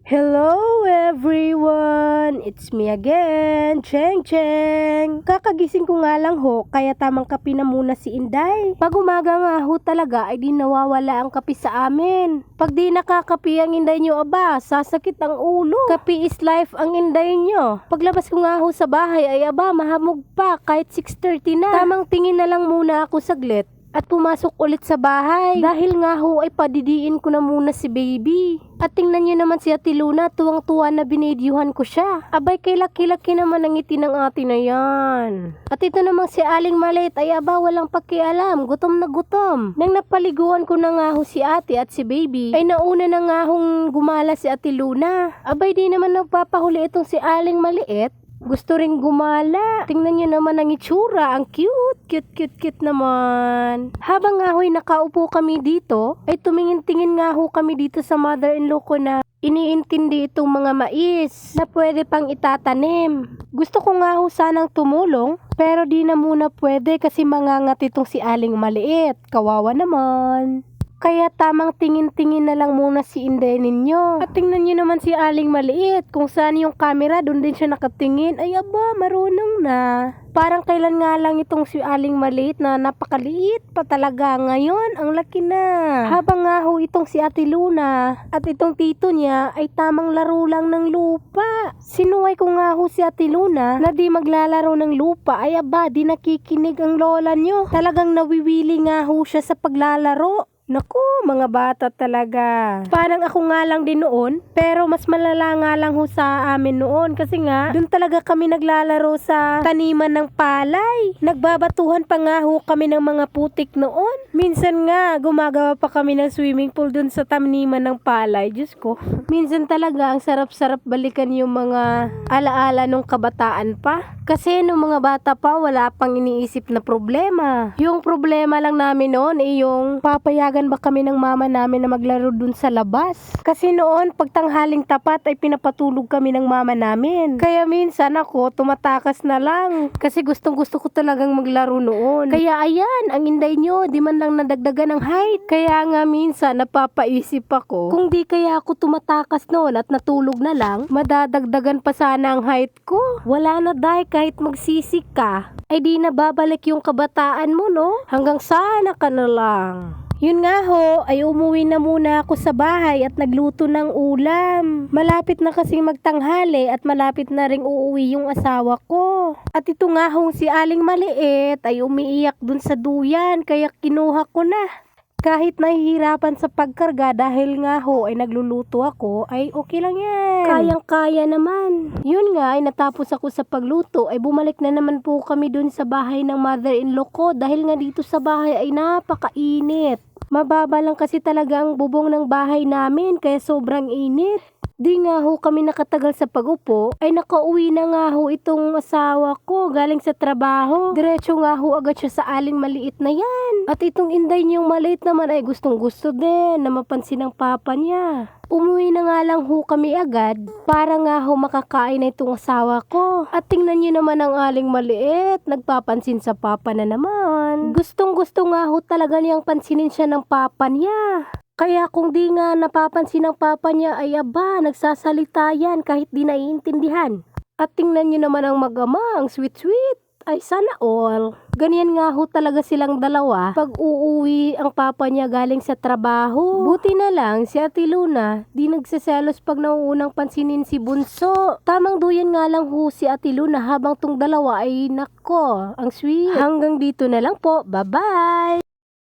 Hello everyone! It's me again, Cheng Cheng! Kakagising ko nga lang ho, kaya tamang kape na muna si Inday. Pag umaga nga ho talaga ay di nawawala ang kape sa amin. Pag di nakakape ang Inday nyo, aba, sasakit ang ulo. Kape is life ang Inday nyo. Paglabas ko nga ho sa bahay ay aba, mahamog pa kahit 6:30 na. Tamang tingin na lang muna ako saglit at pumasok ulit sa bahay. Dahil nga ho ay padidiin ko na muna si baby. At tingnan niyo naman si Ate Luna, tuwang-tuwa na binidyohan ko siya. Abay, kay laki-laki naman ang ngiti ng ate na yan. At ito namang si Aling Maliit ay aba, walang pakialam, gutom na gutom. Nang napaliguan ko na nga ho si ate at si baby, ay nauna na nga hong gumala si Ate Luna. Abay, di naman nagpapahuli itong si Aling Maliit. Gusto ring gumala. Tingnan niyo naman ang itsura. Ang cute naman. Habang nga ho'y nakaupo kami dito, ay tumingin-tingin nga ho kami dito sa mother-in-law ko na iniintindi itong mga mais na pwede pang itatanim. Gusto ko nga ho sanang tumulong, pero di na muna pwede kasi mangangat itong si Aling Maliit. Kawawa naman. Kaya tamang tingin-tingin na lang muna si Inday ninyo. At tingnan nyo naman si Aling Maliit. Kung saan yung camera, doon din siya nakatingin. Ay aba, marunong na. Parang kailan nga lang itong si Aling Maliit na napakaliit pa talaga. Ngayon, ang laki na. Habang nga ho itong si Ate Luna at itong tito niya ay tamang laro lang ng lupa. Sinuway ko nga ho si Ate Luna na di maglalaro ng lupa. Ay aba, di nakikinig ang lola nyo. Talagang nawiwili nga ho siya sa paglalaro. Naku, mga bata talaga. Parang ako nga lang din noon, pero mas malala nga lang ho sa amin noon kasi nga, doon talaga kami naglalaro sa taniman ng palay. Nagbabatuhan pa nga ho kami ng mga putik noon. Minsan nga, gumagawa pa kami ng swimming pool doon sa taniman ng palay. Diyos ko. Minsan talaga, ang sarap-sarap balikan yung mga alaala nung kabataan pa. Kasi nung mga bata pa, wala pang iniisip na problema. Yung problema lang namin noon ay yung papayagan ba kami ng mama namin na maglaro dun sa labas. Kasi noon, pag tanghaling tapat ay pinapatulog kami ng mama namin. Kaya minsan ako, tumatakas na lang. Kasi gustong gusto ko talagang maglaro noon. Kaya ayan, ang Inday nyo, di man lang nadagdagan ng height. Kaya nga minsan, napapaisip ako, kung di kaya ako tumatakas noon at natulog na lang, madadagdagan pa sana ang height ko. Wala na dahil kahit magsisik ka, ay di na babalik yung kabataan mo, no? Hanggang sana ka na lang. Yun nga ho, ay umuwi na muna ako sa bahay at nagluto ng ulam. Malapit na kasing magtanghali at malapit na ring uuwi yung asawa ko. At ito nga ho, si Aling Maliit ay umiiyak dun sa duyan kaya kinuha ko na. Kahit nahihirapan sa pagkarga dahil nga ho ay nagluluto ako, ay okay lang yan. Kayang-kaya naman. Yun nga ay natapos ako sa pagluto ay bumalik na naman po kami dun sa bahay ng mother-in-law ko dahil nga dito sa bahay ay napakainit. Mababa lang kasi talaga ang bubong ng bahay namin kaya sobrang init. Di nga ho kami nakatagal sa pagupo ay nakauwi na nga ho itong asawa ko galing sa trabaho. Diretso nga ho agad siya sa Aling Maliit na yan. At itong Inday niyong maliit naman ay gustong gusto din na mapansin ng papa niya. Umuwi na nga lang ho kami agad para nga ho makakain na itong asawa ko. At tingnan niyo naman ang Aling Maliit, nagpapansin sa papa na naman. Gustong gusto nga ho talaga niyang pansinin siya ng papa niya. Kaya kung di nga napapansin ng papa niya ay aba, nagsasalita yan kahit di naiintindihan. At tingnan niyo naman ang mag-ama, ang sweet-sweet. Ay sana all. Ganyan nga ho talaga silang dalawa pag uuwi ang papa niya galing sa trabaho. Buti na lang si Ate Luna di nagseselos pag nauunang pansinin si Bunso. Tamang duyan nga lang ho si Ate Luna habang tong dalawa ay nako, ang sweet. Hanggang dito na lang po. Bye-bye!